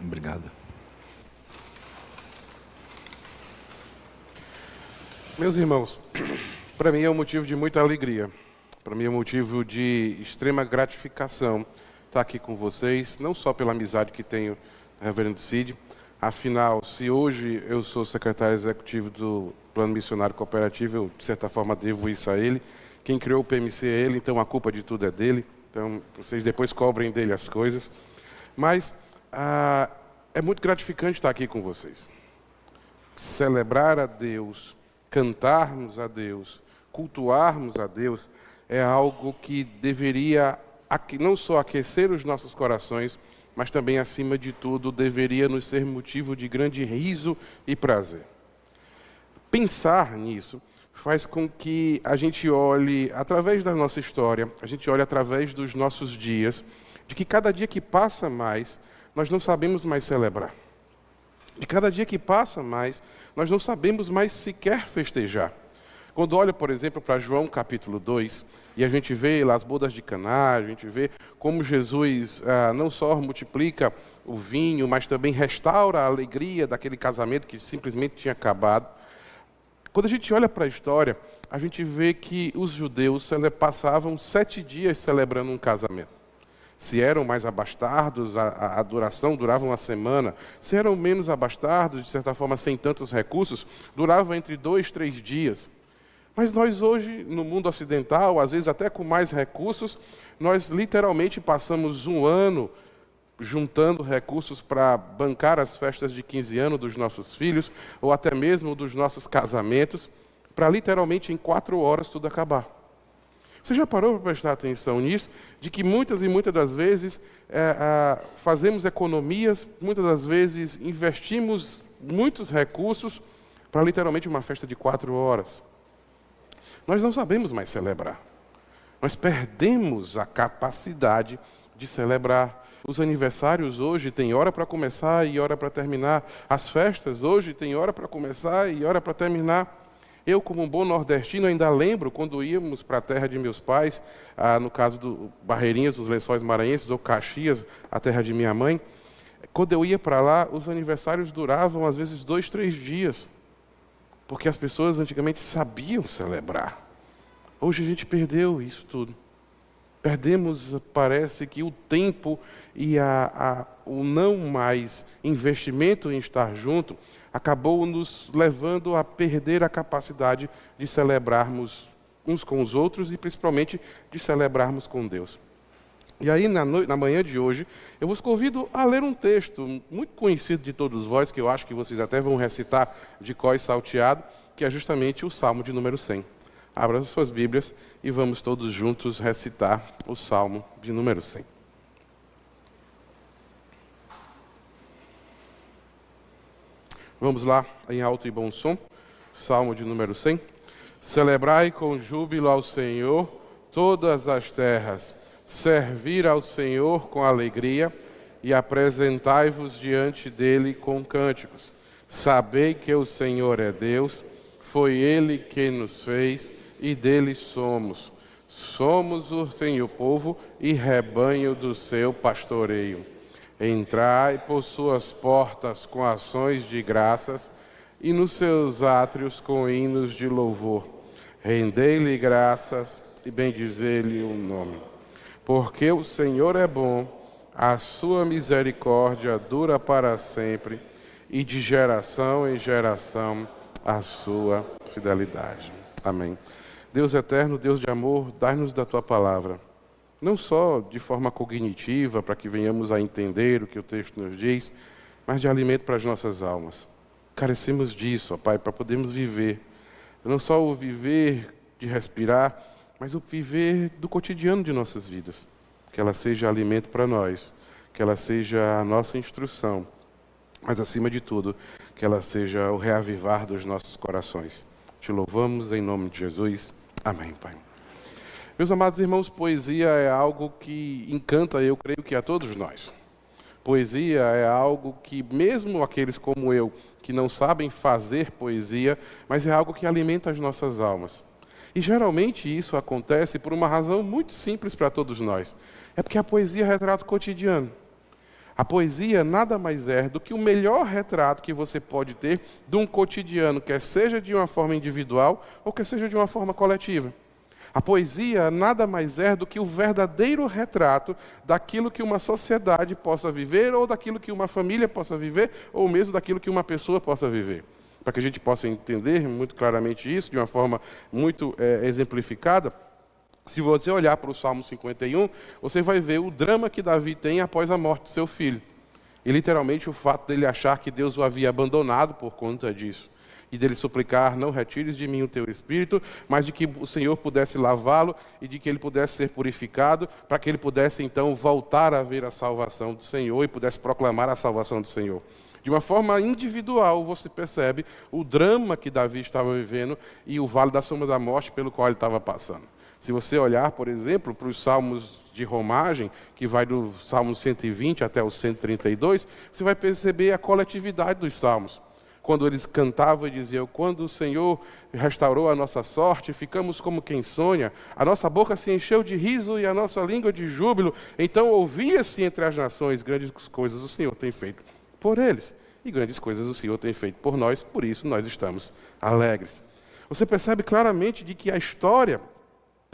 Obrigado. Meus irmãos, para mim é um motivo de muita alegria. Para mim é um motivo de extrema gratificação estar aqui com vocês, não só pela amizade que tenho com o Reverendo Cid. Afinal, se hoje eu sou secretário executivo do Plano Missionário Cooperativo, eu, de certa forma, devo isso a ele. Quem criou o PMC é ele, então a culpa de tudo é dele. Então, vocês depois cobrem dele as coisas. Mas é muito gratificante estar aqui com vocês. Celebrar a Deus, cantarmos a Deus, cultuarmos a Deus, é algo que deveria não só aquecer os nossos corações, mas também, acima de tudo, deveria nos ser motivo de grande riso e prazer. Pensar nisso faz com que a gente olhe, através da nossa história, a gente olhe através dos nossos dias, de que cada dia que passa mais, nós não sabemos mais celebrar. De cada dia que passa mais, nós não sabemos mais sequer festejar. Quando olha, por exemplo, para João capítulo 2, e a gente vê lá as bodas de Caná, a gente vê como Jesus não só multiplica o vinho, mas também restaura a alegria daquele casamento que simplesmente tinha acabado. Quando a gente olha para a história, a gente vê que os judeus passavam 7 dias celebrando um casamento. Se eram mais abastardos, a duração durava uma semana. Se eram menos abastardos, de certa forma sem tantos recursos, durava entre 2 e 3 dias. Mas nós hoje, no mundo ocidental, às vezes até com mais recursos, nós literalmente passamos um ano juntando recursos para bancar as festas de 15 anos dos nossos filhos, ou até mesmo dos nossos casamentos, para literalmente em 4 horas tudo acabar. Você já parou para prestar atenção nisso? De que muitas e muitas das vezes fazemos economias, muitas das vezes investimos muitos recursos para literalmente uma festa de 4 horas. Nós não sabemos mais celebrar. Nós perdemos a capacidade de celebrar. Os aniversários hoje têm hora para começar e hora para terminar. As festas hoje têm hora para começar e hora para terminar. Eu, como um bom nordestino, ainda lembro quando íamos para a terra de meus pais, no caso do Barreirinhas, dos Lençóis Maranhenses, ou Caxias, a terra de minha mãe. Quando eu ia para lá, os aniversários duravam às vezes 2, 3 dias. Porque as pessoas antigamente sabiam celebrar. Hoje a gente perdeu isso tudo. Perdemos, parece que o tempo e o não mais investimento em estar junto acabou nos levando a perder a capacidade de celebrarmos uns com os outros e principalmente de celebrarmos com Deus. E aí, na manhã de hoje, eu vos convido a ler um texto muito conhecido de todos vós, que eu acho que vocês até vão recitar de cor e salteado, que é justamente o Salmo de número 100. Abra as suas Bíblias e vamos todos juntos recitar o Salmo de número 100. Vamos lá, em alto e bom som, Salmo de número 100. Celebrai com júbilo ao Senhor todas as terras. Servir ao Senhor com alegria e apresentai-vos diante dele com cânticos. Sabei que o Senhor é Deus, foi Ele quem nos fez e dele somos. Somos o seu povo e rebanho do seu pastoreio. Entrai por suas portas com ações de graças e nos seus átrios com hinos de louvor. Rendei-lhe graças e bendizei-lhe o nome. Porque o Senhor é bom, a sua misericórdia dura para sempre, e de geração em geração a sua fidelidade. Amém. Deus eterno, Deus de amor, dai-nos da tua palavra, não só de forma cognitiva, para que venhamos a entender o que o texto nos diz, mas de alimento para as nossas almas. Carecemos disso, ó Pai, para podermos viver, não só o viver de respirar, mas o viver do cotidiano de nossas vidas. Que ela seja alimento para nós, que ela seja a nossa instrução, mas acima de tudo, que ela seja o reavivar dos nossos corações. Te louvamos em nome de Jesus. Amém, Pai. Meus amados irmãos, poesia é algo que encanta, eu creio que a todos nós. Poesia é algo que, mesmo aqueles como eu, que não sabem fazer poesia, mas é algo que alimenta as nossas almas. E geralmente isso acontece por uma razão muito simples para todos nós. É porque a poesia retrata o cotidiano. A poesia nada mais é do que o melhor retrato que você pode ter de um cotidiano, quer seja de uma forma individual ou quer seja de uma forma coletiva. A poesia nada mais é do que o verdadeiro retrato daquilo que uma sociedade possa viver, ou daquilo que uma família possa viver, ou mesmo daquilo que uma pessoa possa viver. Para que a gente possa entender muito claramente isso, de uma forma muito exemplificada, se você olhar para o Salmo 51, você vai ver o drama que Davi tem após a morte de seu filho. E literalmente o fato dele achar que Deus o havia abandonado por conta disso. E dele suplicar, não retires de mim o teu espírito, mas de que o Senhor pudesse lavá-lo e de que ele pudesse ser purificado, para que ele pudesse então voltar a ver a salvação do Senhor e pudesse proclamar a salvação do Senhor. De uma forma individual, você percebe o drama que Davi estava vivendo e o vale da sombra da morte pelo qual ele estava passando. Se você olhar, por exemplo, para os salmos de romagem, que vai do Salmo 120 até o 132, você vai perceber a coletividade dos salmos. Quando eles cantavam e diziam, quando o Senhor restaurou a nossa sorte, ficamos como quem sonha, a nossa boca se encheu de riso e a nossa língua de júbilo, então ouvia-se entre as nações, grandes coisas o Senhor tem feito por eles, e grandes coisas o Senhor tem feito por nós, por isso nós estamos alegres. Você percebe claramente de que a história,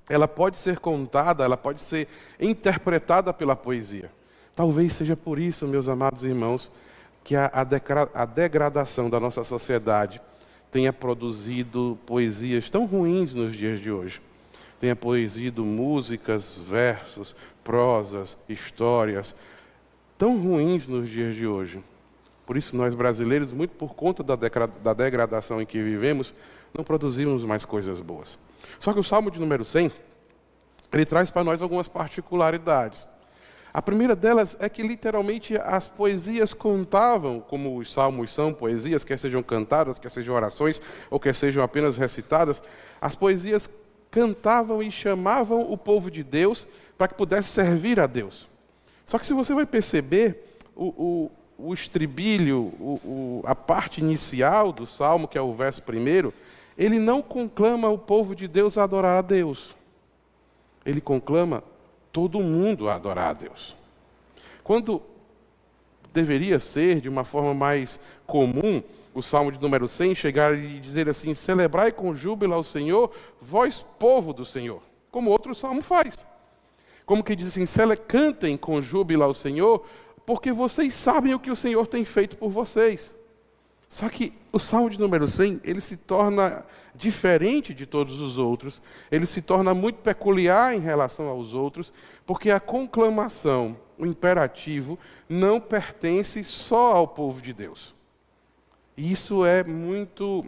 ela pode ser contada, ela pode ser interpretada pela poesia. Talvez seja por isso, meus amados irmãos, que a degradação da nossa sociedade tenha produzido poesias tão ruins nos dias de hoje. Tenha produzido músicas, versos, prosas, histórias tão ruins nos dias de hoje. Por isso nós brasileiros, muito por conta da degradação em que vivemos, não produzimos mais coisas boas. Só que o Salmo de número 100, ele traz para nós algumas particularidades. A primeira delas é que literalmente as poesias contavam, como os salmos são poesias, quer sejam cantadas, quer sejam orações, ou quer sejam apenas recitadas, as poesias cantavam e chamavam o povo de Deus para que pudesse servir a Deus. Só que se você vai perceber, o estribilho, a parte inicial do Salmo, que é o verso 1, ele não conclama o povo de Deus a adorar a Deus. Ele conclama todo mundo a adorar a Deus. Quando deveria ser, de uma forma mais comum, o Salmo de número 100 chegar e dizer assim, celebrai com júbilo ao Senhor, vós povo do Senhor, como outro salmo faz. Como que diz assim, cantem com júbilo ao Senhor, porque vocês sabem o que o Senhor tem feito por vocês. Só que o Salmo de número 100, ele se torna diferente de todos os outros, ele se torna muito peculiar em relação aos outros, porque a conclamação, o imperativo, não pertence só ao povo de Deus. E isso é muito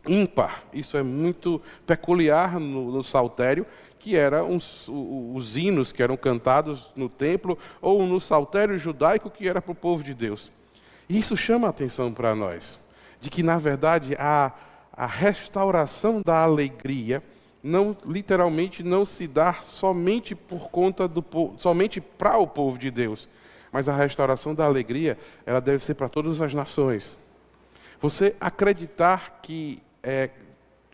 ímpar, isso é muito peculiar no saltério, que eram os hinos que eram cantados no templo, ou no saltério judaico que era para o povo de Deus. E isso chama a atenção para nós, de que na verdade a restauração da alegria literalmente não se dá somente por conta somente para o povo de Deus, mas a restauração da alegria, ela deve ser para todas as nações. Você acreditar que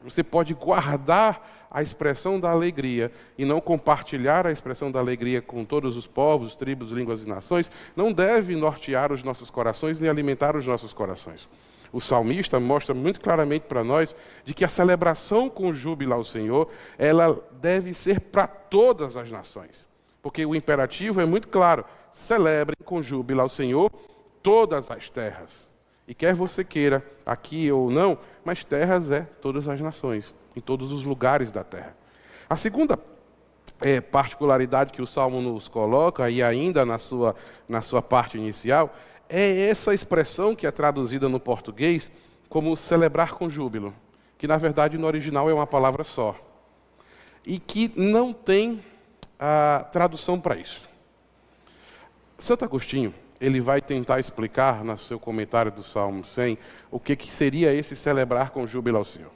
você pode guardar a expressão da alegria e não compartilhar a expressão da alegria com todos os povos, tribos, línguas e nações, não deve nortear os nossos corações nem alimentar os nossos corações. O salmista mostra muito claramente para nós de que a celebração com júbilo ao Senhor, ela deve ser para todas as nações. Porque o imperativo é muito claro, celebrem com júbilo ao Senhor todas as terras. E quer você queira, aqui ou não, mas terras é todas as nações, em todos os lugares da terra. A segunda particularidade que o Salmo nos coloca, e ainda na sua parte inicial, é essa expressão que é traduzida no português como celebrar com júbilo, que na verdade no original é uma palavra só, e que não tem a tradução para isso. Santo Agostinho, ele vai tentar explicar, no seu comentário do Salmo 100, o que seria esse celebrar com júbilo ao Senhor.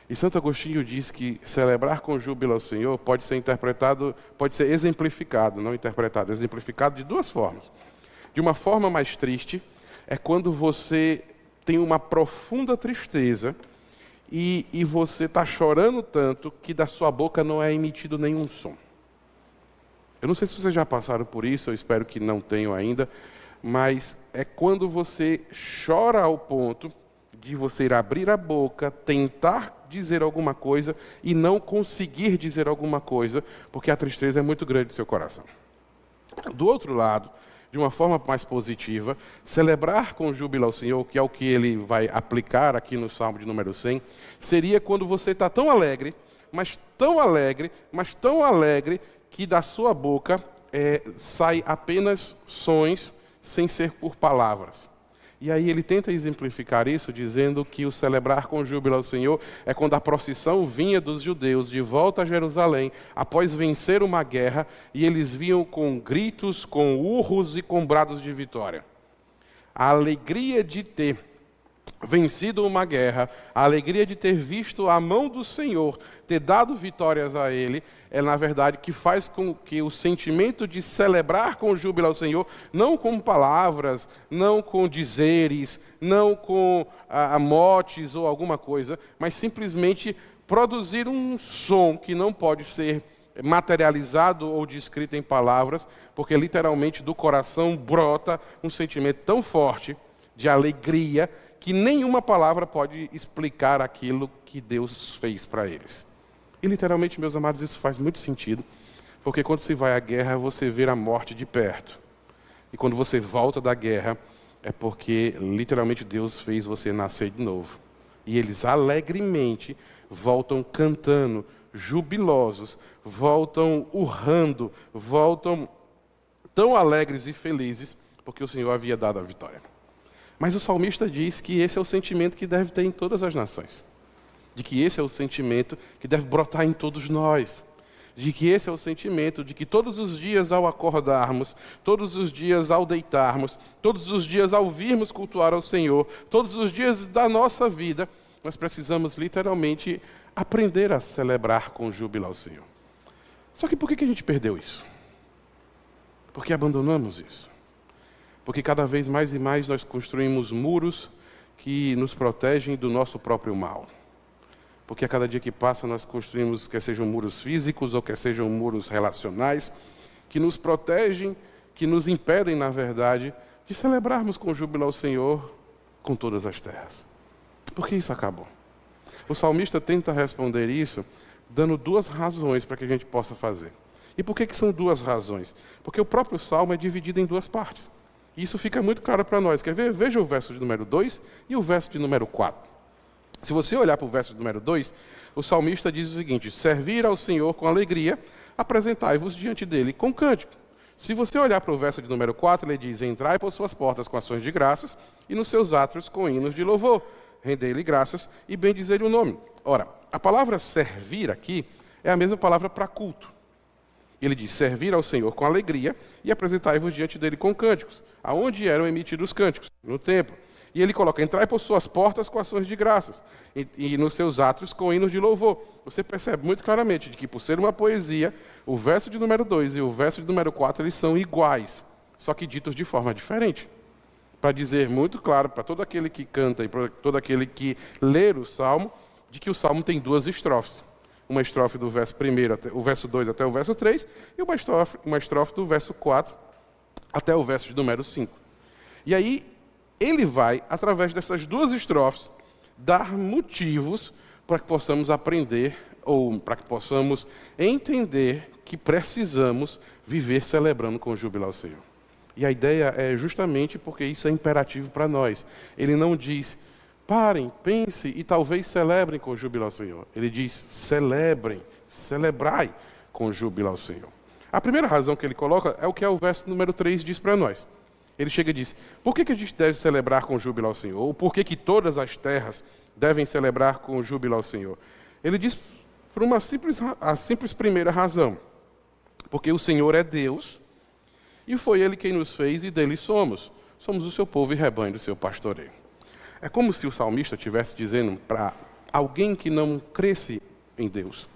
E Santo Agostinho diz que celebrar com júbilo ao Senhor pode ser interpretado, pode ser exemplificado, não interpretado, exemplificado de duas formas. De uma forma mais triste, é quando você tem uma profunda tristeza e você está chorando tanto que da sua boca não é emitido nenhum som. Eu não sei se vocês já passaram por isso, eu espero que não tenham ainda, mas é quando você chora ao ponto de você ir abrir a boca, tentar dizer alguma coisa e não conseguir dizer alguma coisa, porque a tristeza é muito grande no seu coração. Do outro lado, de uma forma mais positiva, celebrar com júbilo ao Senhor, que é o que ele vai aplicar aqui no Salmo de número 100, seria quando você está tão alegre, mas tão alegre, mas tão alegre, que da sua boca sai apenas sons, sem ser por palavras. E aí ele tenta exemplificar isso, dizendo que o celebrar com júbilo ao Senhor é quando a procissão vinha dos judeus de volta a Jerusalém, após vencer uma guerra, e eles vinham com gritos, com urros e com brados de vitória. A alegria de ter vencido uma guerra, a alegria de ter visto a mão do Senhor, ter dado vitórias a Ele, é na verdade que faz com que o sentimento de celebrar com júbilo ao Senhor, não com palavras, não com dizeres, não com motes ou alguma coisa, mas simplesmente produzir um som que não pode ser materializado ou descrito em palavras, porque literalmente do coração brota um sentimento tão forte de alegria, que nenhuma palavra pode explicar aquilo que Deus fez para eles. E literalmente, meus amados, isso faz muito sentido, porque quando se vai à guerra, você vê a morte de perto. E quando você volta da guerra, é porque literalmente Deus fez você nascer de novo. E eles alegremente voltam cantando, jubilosos, voltam urrando, voltam tão alegres e felizes, porque o Senhor havia dado a vitória. Mas o salmista diz que esse é o sentimento que deve ter em todas as nações. De que esse é o sentimento que deve brotar em todos nós. De que esse é o sentimento de que todos os dias ao acordarmos, todos os dias ao deitarmos, todos os dias ao virmos cultuar ao Senhor, todos os dias da nossa vida, nós precisamos literalmente aprender a celebrar com júbilo ao Senhor. Só que por que a gente perdeu isso? Porque abandonamos isso. Porque cada vez mais e mais nós construímos muros que nos protegem do nosso próprio mal. Porque a cada dia que passa nós construímos, quer sejam muros físicos ou quer sejam muros relacionais, que nos protegem, que nos impedem, na verdade, de celebrarmos com júbilo ao Senhor com todas as terras. Por que isso acabou? O salmista tenta responder isso dando duas razões para que a gente possa fazer. E por que são duas razões? Porque o próprio salmo é dividido em duas partes. Isso fica muito claro para nós. Quer ver? Veja o verso de número 2 e o verso de número 4. Se você olhar para o verso de número 2, o salmista diz o seguinte: servir ao Senhor com alegria, apresentai-vos diante dele com cântico. Se você olhar para o verso de número 4, ele diz: entrai por suas portas com ações de graças e nos seus átrios com hinos de louvor. Rendei-lhe graças e bendizer-lhe o nome. Ora, a palavra servir aqui é a mesma palavra para culto. Ele diz: servir ao Senhor com alegria e apresentai-vos diante dele com cânticos. Aonde eram emitidos os cânticos? No templo. E ele coloca: entrai por suas portas com ações de graças e nos seus átrios com hinos de louvor. Você percebe muito claramente de que, por ser uma poesia, o verso de número 2 e o verso de número 4 eles são iguais, só que ditos de forma diferente. Para dizer muito claro para todo aquele que canta e para todo aquele que lê o Salmo, de que o Salmo tem duas estrofes. Uma estrofe do verso 1 até o verso 2 até o verso 3 e uma estrofe do verso 4 até o verso de número 5. E aí, ele vai, através dessas duas estrofes, dar motivos para que possamos aprender, ou para que possamos entender que precisamos viver celebrando com júbilo ao Senhor. E a ideia é justamente porque isso é imperativo para nós. Ele não diz: parem, pensem e talvez celebrem com júbilo ao Senhor. Ele diz: celebrem, celebrai com júbilo ao Senhor. A primeira razão que ele coloca é o que o verso número 3 diz para nós. Ele chega e diz: por que a gente deve celebrar com júbilo ao Senhor? Ou por que todas as terras devem celebrar com júbilo ao Senhor? Ele diz por a simples primeira razão. Porque o Senhor é Deus, e foi Ele quem nos fez e dele somos. Somos o seu povo e rebanho do seu pastoreio. É como se o salmista estivesse dizendo para alguém que não cresce em Deus,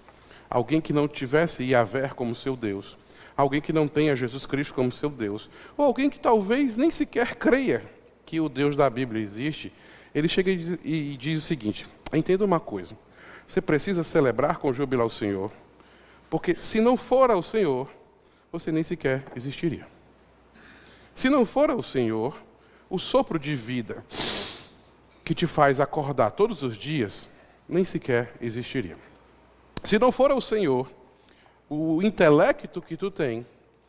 alguém que não tivesse Yahvé como seu Deus, alguém que não tenha Jesus Cristo como seu Deus, ou alguém que talvez nem sequer creia que o Deus da Bíblia existe, ele chega e diz o seguinte: entenda uma coisa, você precisa celebrar com júbilo ao Senhor, porque se não for ao Senhor, você nem sequer existiria. Se não for o Senhor, o sopro de vida que te faz acordar todos os dias, nem sequer existiria. Se não for o Senhor, o intelecto que tu tem,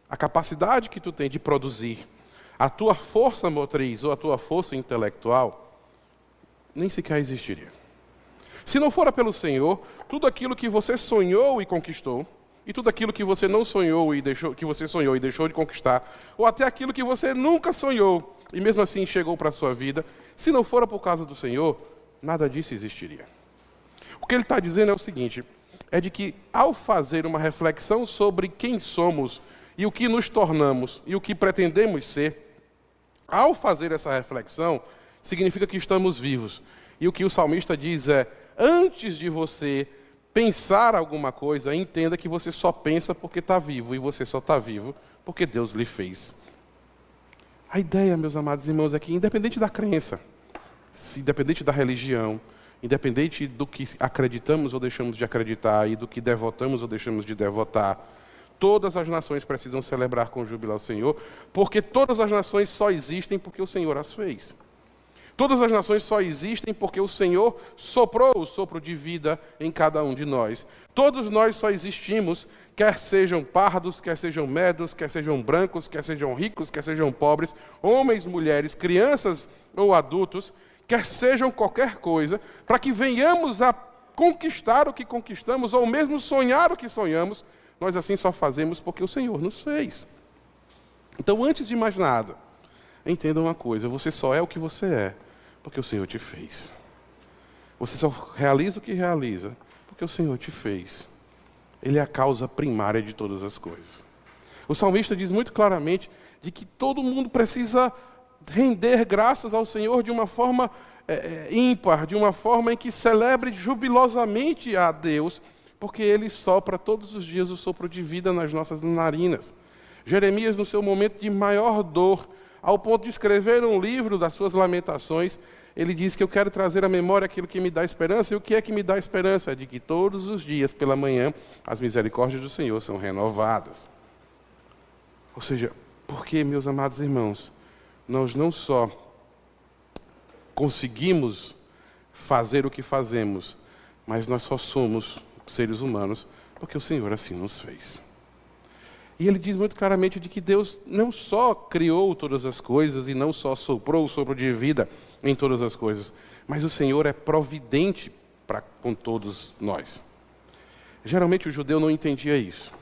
a capacidade que tu tem de produzir, a tua força motriz ou a tua força intelectual, nem sequer existiria. Se não fora pelo Senhor, tudo aquilo que você sonhou e conquistou, e tudo aquilo que você não sonhou e deixou, que você sonhou e deixou de conquistar, ou até aquilo que você nunca sonhou e mesmo assim chegou para a sua vida, se não fora por causa do Senhor, nada disso existiria. O que ele está dizendo é o seguinte, é de que ao fazer uma reflexão sobre quem somos e o que nos tornamos e o que pretendemos ser, ao fazer essa reflexão, significa que estamos vivos. E o que o salmista diz é, antes de você pensar alguma coisa, entenda que você só pensa porque está vivo, e você só está vivo porque Deus lhe fez. A ideia, meus amados irmãos, é que independente da crença, independente da religião, independente do que acreditamos ou deixamos de acreditar, e do que devotamos ou deixamos de devotar, todas as nações precisam celebrar com júbilo ao Senhor, porque todas as nações só existem porque o Senhor as fez. Todas as nações só existem porque o Senhor soprou o sopro de vida em cada um de nós. Todos nós só existimos, quer sejam pardos, quer sejam medos, quer sejam brancos, quer sejam ricos, quer sejam pobres, homens, mulheres, crianças ou adultos, quer sejam qualquer coisa, para que venhamos a conquistar o que conquistamos, ou mesmo sonhar o que sonhamos, nós assim só fazemos porque o Senhor nos fez. Então, antes de mais nada, entenda uma coisa, você só é o que você é, porque o Senhor te fez. Você só realiza o que realiza, porque o Senhor te fez. Ele é a causa primária de todas as coisas. O salmista diz muito claramente de que todo mundo precisa render graças ao Senhor de uma forma ímpar, de uma forma em que celebre jubilosamente a Deus, porque Ele sopra todos os dias o sopro de vida nas nossas narinas. Jeremias, no seu momento de maior dor, ao ponto de escrever um livro das suas lamentações, ele diz que eu quero trazer à memória aquilo que me dá esperança. E o que é que me dá esperança? É de que todos os dias, pela manhã, as misericórdias do Senhor são renovadas. Ou seja, porque, meus amados irmãos, nós não só conseguimos fazer o que fazemos, mas nós só somos seres humanos porque o Senhor assim nos fez. E ele diz muito claramente de que Deus não só criou todas as coisas e não só soprou o sopro de vida em todas as coisas, mas o Senhor é providente com todos nós. Geralmente o judeu não entendia isso.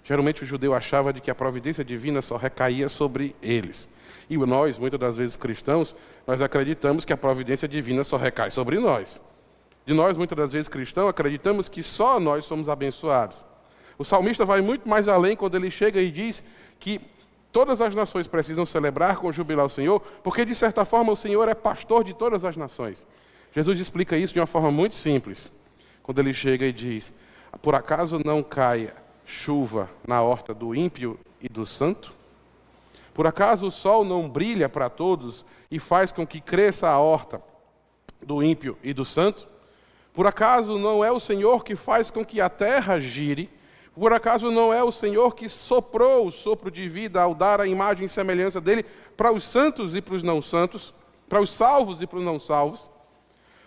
Geralmente o judeu achava de que a providência divina só recaía sobre eles. E nós, muitas das vezes cristãos, nós acreditamos que a providência divina só recai sobre nós. E nós, muitas das vezes cristãos, acreditamos que só nós somos abençoados. O salmista vai muito mais além quando ele chega e diz que todas as nações precisam celebrar com júbilo ao Senhor, porque de certa forma o Senhor é pastor de todas as nações. Jesus explica isso de uma forma muito simples, quando ele chega e diz, por acaso não caia chuva na horta do ímpio e do santo? Por acaso o sol não brilha para todos e faz com que cresça a horta do ímpio e do santo? Por acaso não é o Senhor que faz com que a terra gire? Por acaso não é o Senhor que soprou o sopro de vida ao dar a imagem e semelhança dele para os santos e para os não santos, para os salvos e para os não salvos?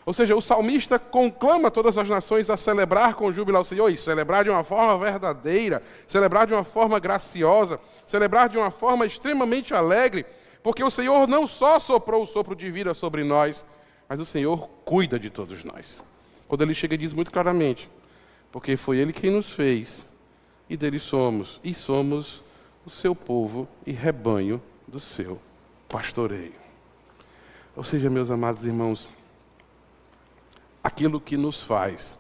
Ou seja, o salmista conclama todas as nações a celebrar com júbilo ao Senhor, e celebrar de uma forma verdadeira, celebrar de uma forma graciosa, celebrar de uma forma extremamente alegre, porque o Senhor não só soprou o sopro de vida sobre nós, mas o Senhor cuida de todos nós. Quando ele chega e diz muito claramente, porque foi Ele quem nos fez, e dele somos, e somos o seu povo e rebanho do seu pastoreio. Ou seja, meus amados irmãos, aquilo que nos faz,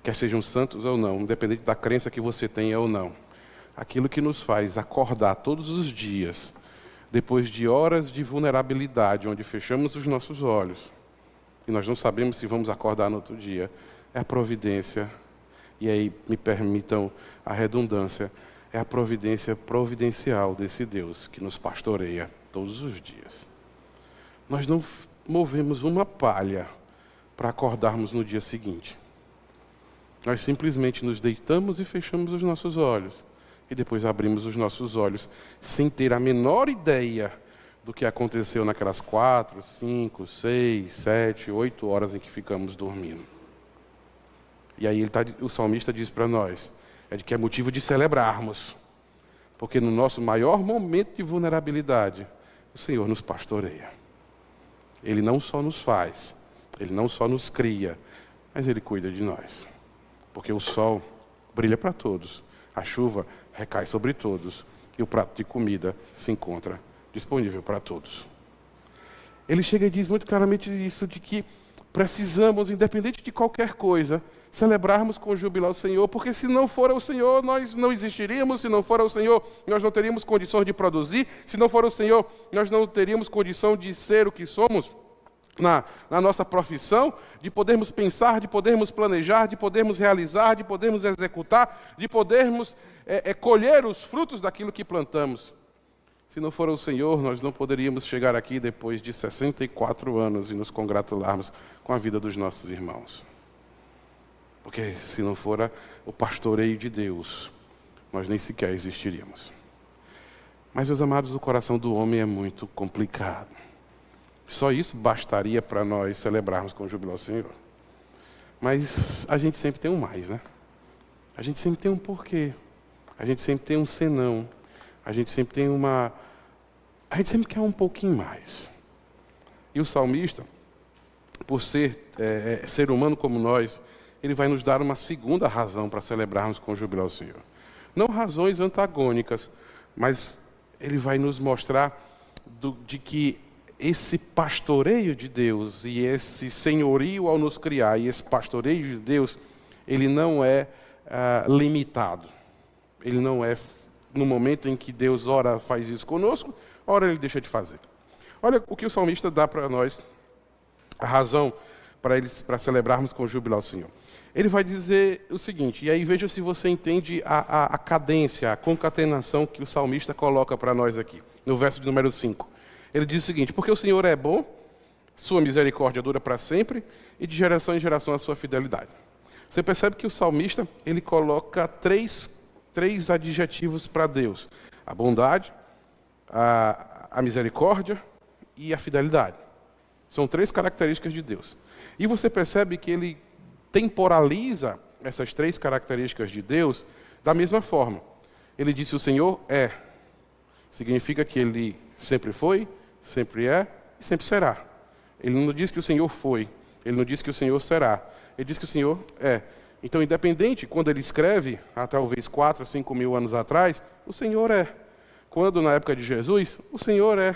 quer sejam santos ou não, independente da crença que você tenha ou não, aquilo que nos faz acordar todos os dias, depois de horas de vulnerabilidade, onde fechamos os nossos olhos, e nós não sabemos se vamos acordar no outro dia, é a providência. E aí, me permitam a redundância, é a providência providencial desse Deus que nos pastoreia todos os dias. Nós não movemos uma palha para acordarmos no dia seguinte. Nós simplesmente nos deitamos e fechamos os nossos olhos e depois abrimos os nossos olhos, sem ter a menor ideia do que aconteceu naquelas 4, 5, 6, 7, 8 horas em que ficamos dormindo. E aí o salmista diz para nós, de que é motivo de celebrarmos, porque no nosso maior momento de vulnerabilidade, o Senhor nos pastoreia. Ele não só nos faz, Ele não só nos cria, mas Ele cuida de nós. Porque o sol brilha para todos, a chuva recai sobre todos, e o prato de comida se encontra disponível para todos. Ele chega e diz muito claramente isso, de que precisamos, independente de qualquer coisa, celebrarmos com júbilo ao Senhor, porque se não for o Senhor, nós não existiríamos, se não for o Senhor, nós não teríamos condições de produzir, se não for o Senhor, nós não teríamos condição de ser o que somos na nossa profissão, de podermos pensar, de podermos planejar, de podermos realizar, de podermos executar, de podermos colher os frutos daquilo que plantamos. Se não for o Senhor, nós não poderíamos chegar aqui depois de 64 anos e nos congratularmos com a vida dos nossos irmãos. Porque se não for o pastoreio de Deus, nós nem sequer existiríamos. Mas, meus amados, o coração do homem é muito complicado. Só isso bastaria para nós celebrarmos com júbilo ao Senhor. Mas a gente sempre tem um mais, né? A gente sempre tem um porquê. A gente sempre tem um senão. A gente sempre tem a gente sempre quer um pouquinho mais. E o salmista, por ser ser humano como nós, ele vai nos dar uma segunda razão para celebrarmos com júbilo ao Senhor. Não razões antagônicas, mas ele vai nos mostrar de que esse pastoreio de Deus e esse senhorio ao nos criar, e esse pastoreio de Deus, ele não é limitado. Ele não é no momento em que Deus ora faz isso conosco, ora ele deixa de fazer. Olha o que o salmista dá para nós, a razão para celebrarmos com júbilo ao Senhor. Ele vai dizer o seguinte, e aí veja se você entende a cadência, a concatenação que o salmista coloca para nós aqui, no verso de número 5. Ele diz o seguinte, porque o Senhor é bom, sua misericórdia dura para sempre, e de geração em geração a sua fidelidade. Você percebe que o salmista, ele coloca três adjetivos para Deus. A bondade, a misericórdia e a fidelidade. São 3 características de Deus. E você percebe que ele temporaliza essas 3 características de Deus da mesma forma. Ele disse, o Senhor é. Significa que ele sempre foi, sempre é e sempre será. Ele não diz que o Senhor foi, ele não diz que o Senhor será, ele diz que o Senhor é. Então, independente, quando ele escreve, há talvez 4, 5 mil anos atrás, o Senhor é. Quando na época de Jesus, o Senhor é.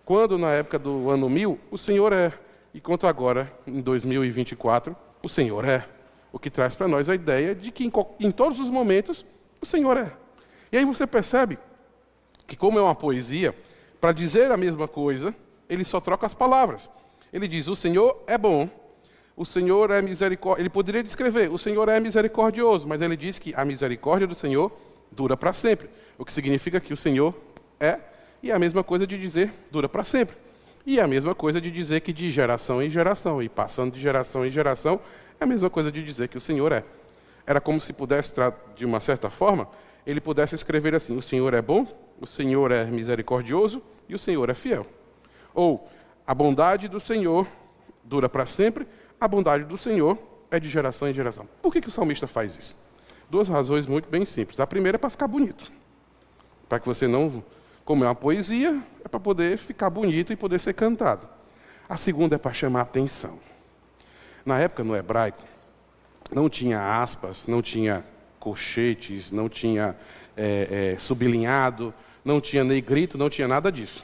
Quando na época do ano 1000, o Senhor é. E quanto agora, em 2024, o Senhor é. O que traz para nós a ideia de que em todos os momentos, o Senhor é. E aí você percebe que, como é uma poesia, para dizer a mesma coisa, ele só troca as palavras. Ele diz, o Senhor é bom, o Senhor é misericórdia. Ele poderia descrever, o Senhor é misericordioso, mas ele diz que a misericórdia do Senhor dura para sempre. O que significa que o Senhor é, e é a mesma coisa de dizer dura para sempre. E é a mesma coisa de dizer que de geração em geração, e passando de geração em geração, é a mesma coisa de dizer que o Senhor é. Era como se pudesse, de uma certa forma, ele pudesse escrever assim, o Senhor é bom, o Senhor é misericordioso e o Senhor é fiel. Ou, a bondade do Senhor dura para sempre, a bondade do Senhor é de geração em geração. Por que o salmista faz isso? 2 razões muito bem simples. A primeira é para ficar bonito. Para que você não... Como é uma poesia, é para poder ficar bonito e poder ser cantado. A segunda é para chamar a atenção. Na época, no hebraico, não tinha aspas, não tinha colchetes, não tinha sublinhado, não tinha negrito, não tinha nada disso.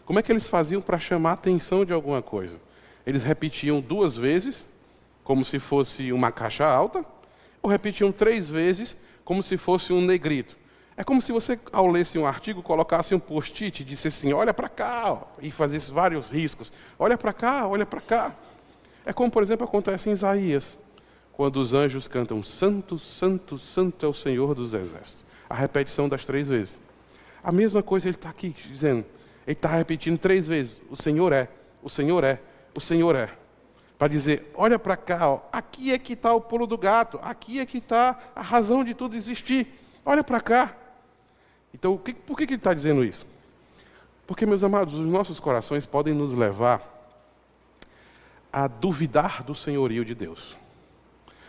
Como é que eles faziam para chamar a atenção de alguma coisa? Eles repetiam 2 vezes, como se fosse uma caixa alta, ou repetiam 3 vezes, como se fosse um negrito. É como se você, ao ler um artigo, colocasse um post-it e disse assim, olha para cá, ó, e fazesse vários riscos. Olha para cá, olha para cá. É como, por exemplo, acontece em Isaías, quando os anjos cantam, Santo, Santo, Santo é o Senhor dos Exércitos. A repetição das 3 vezes. A mesma coisa ele está aqui dizendo. Ele está repetindo 3 vezes. O Senhor é, o Senhor é, o Senhor é. Para dizer, olha para cá, ó, aqui é que está o pulo do gato, aqui é que está a razão de tudo existir. Olha para cá. Então, por que ele está dizendo isso? Porque, meus amados, os nossos corações podem nos levar a duvidar do senhorio de Deus.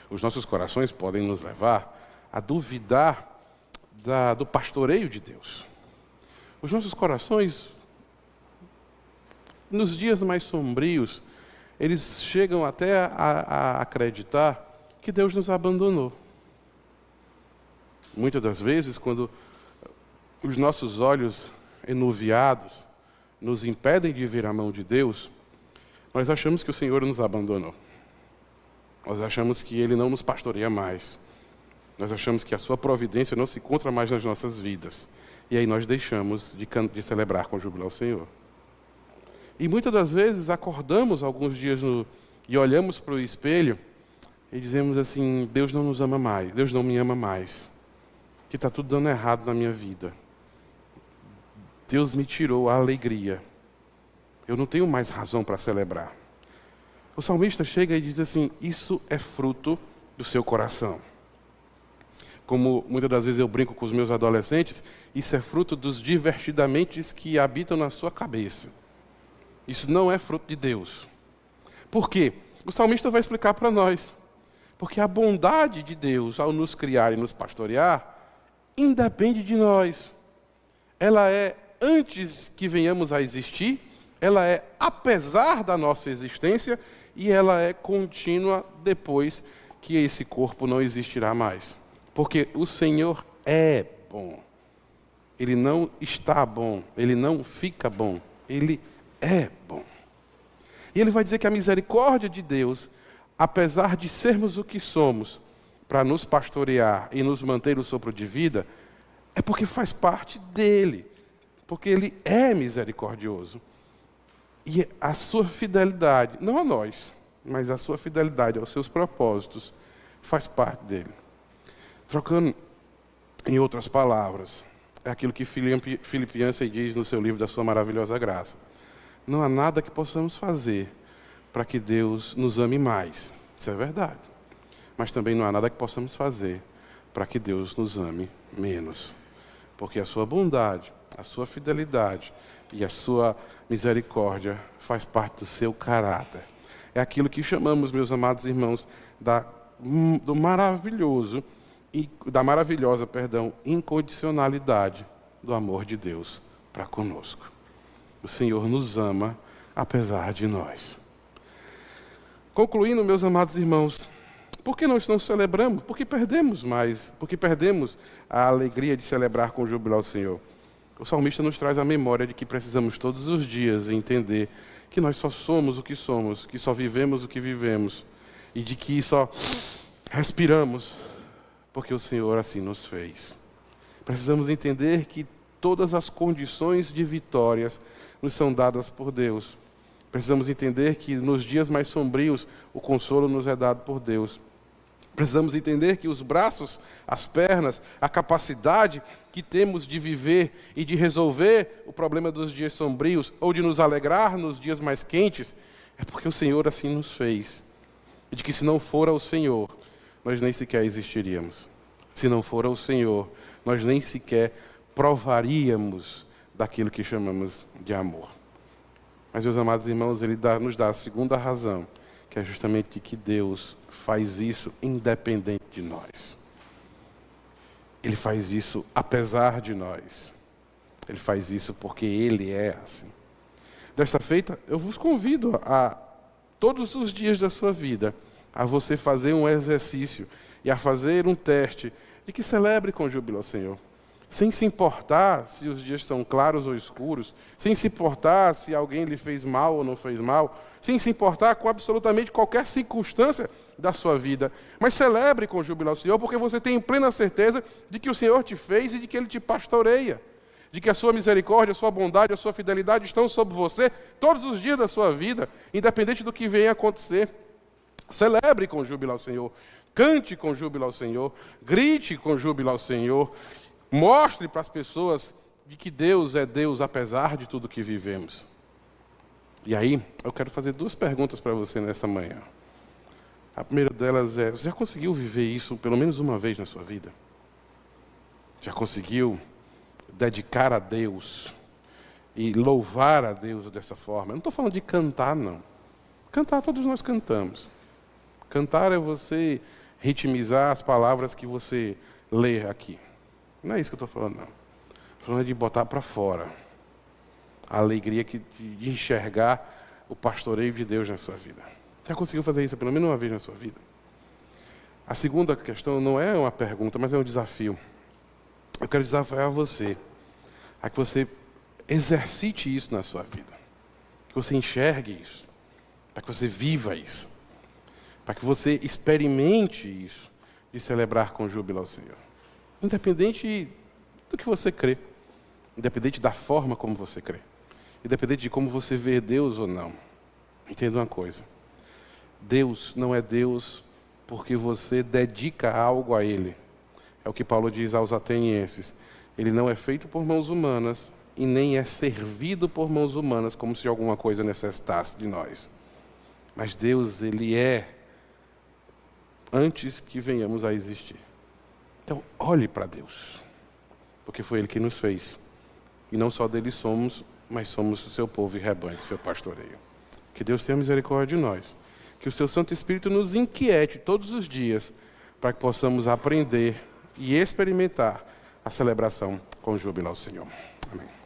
Os nossos corações podem nos levar a duvidar do pastoreio de Deus. Os nossos corações, nos dias mais sombrios, eles chegam até a acreditar que Deus nos abandonou. Muitas das vezes, quando os nossos olhos enuviados nos impedem de ver a mão de Deus, nós achamos que o Senhor nos abandonou. Nós achamos que Ele não nos pastoreia mais. Nós achamos que a sua providência não se encontra mais nas nossas vidas. E aí nós deixamos de celebrar com júbilo ao Senhor. E muitas das vezes acordamos alguns dias e olhamos para o espelho e dizemos assim: Deus não nos ama mais, Deus não me ama mais, que está tudo dando errado na minha vida. Deus me tirou a alegria. Eu não tenho mais razão para celebrar. O salmista chega e diz assim: isso é fruto do seu coração. Como muitas das vezes eu brinco com os meus adolescentes, isso é fruto dos divertidamente que habitam na sua cabeça. Isso não é fruto de Deus. Por quê? O salmista vai explicar para nós. Porque a bondade de Deus, ao nos criar e nos pastorear, independe de nós. Ela é antes que venhamos a existir, ela é apesar da nossa existência e ela é contínua depois que esse corpo não existirá mais. Porque o Senhor é bom. Ele não está bom, Ele não fica bom, Ele é bom. E Ele vai dizer que a misericórdia de Deus, apesar de sermos o que somos, para nos pastorear e nos manter o sopro de vida, é porque faz parte dEle. Porque Ele é misericordioso. E a sua fidelidade, não a nós, mas a sua fidelidade aos seus propósitos, faz parte dEle. Trocando em outras palavras, é aquilo que Philip Yancey diz no seu livro da Sua Maravilhosa Graça. Não há nada que possamos fazer para que Deus nos ame mais. Isso é verdade. Mas também não há nada que possamos fazer para que Deus nos ame menos. Porque a sua bondade, a sua fidelidade e a sua misericórdia faz parte do seu caráter. É aquilo que chamamos, meus amados irmãos, do maravilhoso e da maravilhosa, incondicionalidade do amor de Deus para conosco. O Senhor nos ama apesar de nós. Concluindo, meus amados irmãos, por que nós não celebramos? Porque perdemos a alegria de celebrar com júbilo ao Senhor. O salmista nos traz a memória de que precisamos todos os dias entender que nós só somos o que somos, que só vivemos o que vivemos e de que só respiramos porque o Senhor assim nos fez. Precisamos entender que todas as condições de vitórias nos são dadas por Deus. Precisamos entender que nos dias mais sombrios o consolo nos é dado por Deus. Precisamos entender que os braços, as pernas, a capacidade que temos de viver e de resolver o problema dos dias sombrios ou de nos alegrar nos dias mais quentes é porque o Senhor assim nos fez. E de que se não fora o Senhor, nós nem sequer existiríamos. Se não fora o Senhor, nós nem sequer provaríamos daquilo que chamamos de amor. Mas, meus amados irmãos, Ele nos dá a segunda razão, que é justamente que Deus faz isso independente de nós. Ele faz isso apesar de nós. Ele faz isso porque Ele é assim. Desta feita, eu vos convido a, todos os dias da sua vida, a você fazer um exercício e a fazer um teste de que celebre com júbilo ao Senhor. Sem se importar se os dias são claros ou escuros, sem se importar se alguém lhe fez mal ou não fez mal, sem se importar com absolutamente qualquer circunstância da sua vida. Mas celebre com júbilo ao Senhor, porque você tem plena certeza de que o Senhor te fez e de que Ele te pastoreia. De que a sua misericórdia, a sua bondade, a sua fidelidade estão sobre você todos os dias da sua vida, independente do que venha a acontecer. Celebre com júbilo ao Senhor, cante com júbilo ao Senhor, grite com júbilo ao Senhor, mostre para as pessoas de que Deus é Deus apesar de tudo que vivemos. E aí, eu quero fazer duas perguntas para você nessa manhã. A primeira delas é: você já conseguiu viver isso pelo menos uma vez na sua vida? Já conseguiu dedicar a Deus e louvar a Deus dessa forma? Eu não estou falando de cantar, não. Cantar, todos nós cantamos. Cantar é você ritmizar as palavras que você lê aqui. Não é isso que eu estou falando, não. Estou falando de botar para fora a alegria de enxergar o pastoreio de Deus na sua vida. Já conseguiu fazer isso pelo menos uma vez na sua vida? A segunda questão não é uma pergunta, mas é um desafio. Eu quero desafiar você a que você exercite isso na sua vida. Que você enxergue isso. Para que você viva isso. Para que você experimente isso de celebrar com júbilo ao Senhor. Independente do que você crê. Independente da forma como você crê. Independente de como você vê Deus ou não. Entenda uma coisa. Deus não é Deus porque você dedica algo a Ele. É o que Paulo diz aos atenienses. Ele não é feito por mãos humanas e nem é servido por mãos humanas como se alguma coisa necessitasse de nós. Mas Deus, Ele é antes que venhamos a existir. Então, olhe para Deus. Porque foi Ele que nos fez. E não só dele somos, mas somos o seu povo e rebanho, seu pastoreio. Que Deus tenha misericórdia de nós. Que o seu Santo Espírito nos inquiete todos os dias para que possamos aprender e experimentar a celebração com júbilo ao Senhor. Amém.